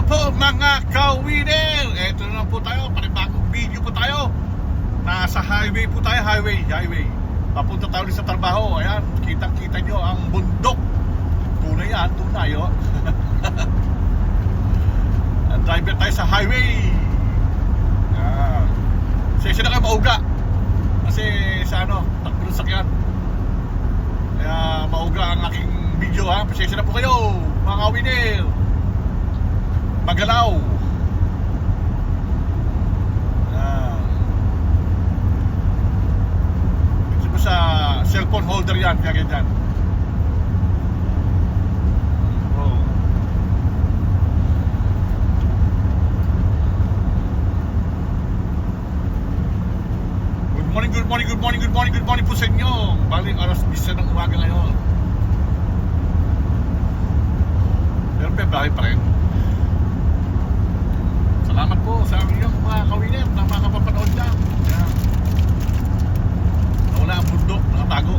po mga ka-winner. Eto na lang po tayo, panibagong video po tayo. Nasa highway po tayo, highway. Papunta tayo sa trabaho. Ayan, kitang-kita nyo ang bundok. Tunay yan, tunay oh. Driver tayo sa highway. Ayan. Sesya na kayo mauga. Kasi sa ano, takbo ng sakyan. Kaya mauga ang aking video ha. Pasensya na po kayo mga ka-winner. Magalaw. Ito po sa cellphone holder yan. Kaya ganyan. Oh. Good morning po sa inyo. Bali alas 10 ng umaga ngayon. Pero bahay pa rin. Salamat po sa inyong mga ka-winner na makapapanood lang. Nawala ang bundok, nakatago.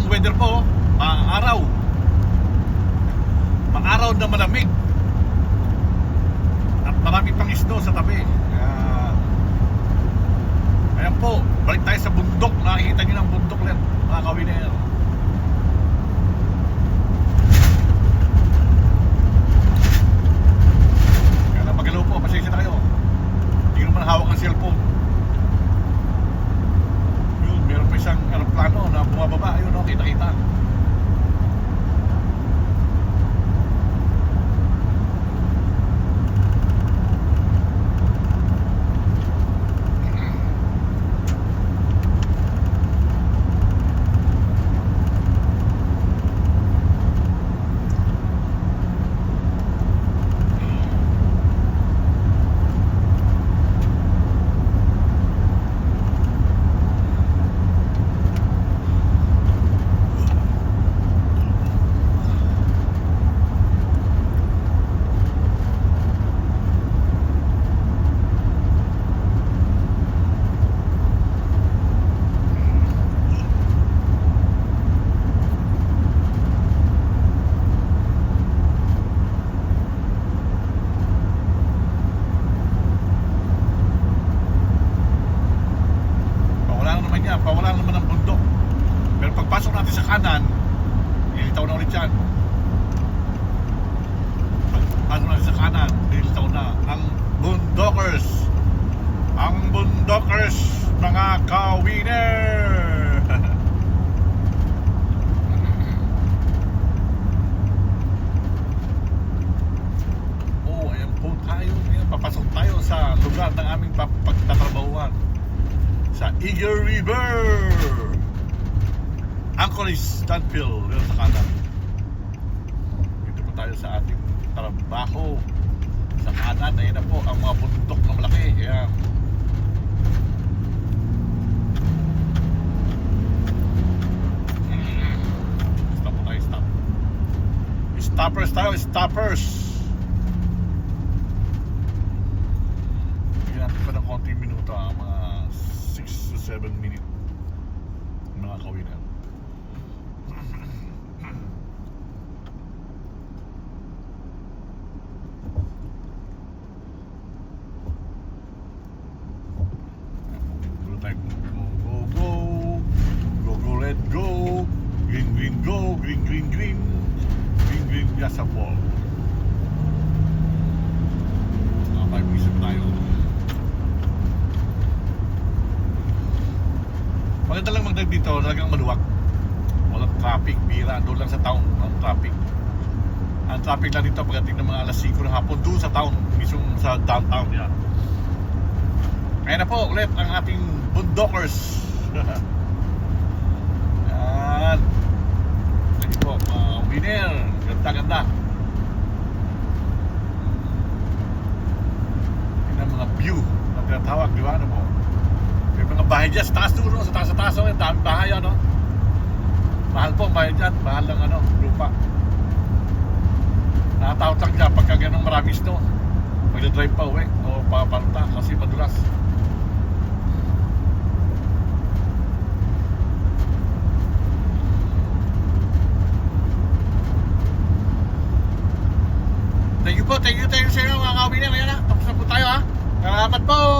Weather po, maaraw na malamig at marami pang isno sa tabi. Ayan po, balik tayo sa bundok. Nakikita nyo ng bundok ulit mga ka-winner. Kaya na magalaw po, pasensya na kayo. Hindi naman hawak ang cellphone. Meron pa isang aeroplano na bumababa. Ayun o, kita-kita. Pawala naman ang bundok. Pero pagpasok natin sa kanan, nilitaw na ulit yan. Pagpasok natin sa kanan, nilitaw na ang bundokers. Ang bundokers, mga ka-winner. Oh, ayan po tayo. Ayan, papasok tayo sa lugar ng aming pagtatrabahuan. Sa Eagle River, Anchorage, Stanfield, yun sa kanan. Dito po tayo sa ating trabaho. Sa kanan, ayun na po ang mga bundok na malaki. Ayan. Stop po tayo, stop. Stoppers tayo, stoppers. Bigyan natin pa ng konting minuto mga 6 to 7 minutes mga ka-winner. Go, let go. Green, go. Green, gas up wall. 5 minutes tayo. Maganda lang magdag dito, talagang maluwag. Walang traffic, bira. Doon lang sa town ang traffic. Ang traffic lang dito pagdating ng mga alas 5 ng hapon doon sa town, mismo sa downtown yan. Kaya na po ulit ang ating Boondokers. Yan. Thank you po, winner. Ganda-ganda. Yan ang mga view na tinatawag, di ba? Ano po? May mga bahay dyan, sa taas duro, sa taas, yung daming bahay, ano? Mahal po ang bahay dyan, mahal ng ano, lupa. Nakatakot lang dyan pagka ganun marami snow. Magdadrive pa uwi o papunta kasi madulas. Thank you sa inyo mga kawin. Ayan na, tapos na po tayo ha. Salamat po.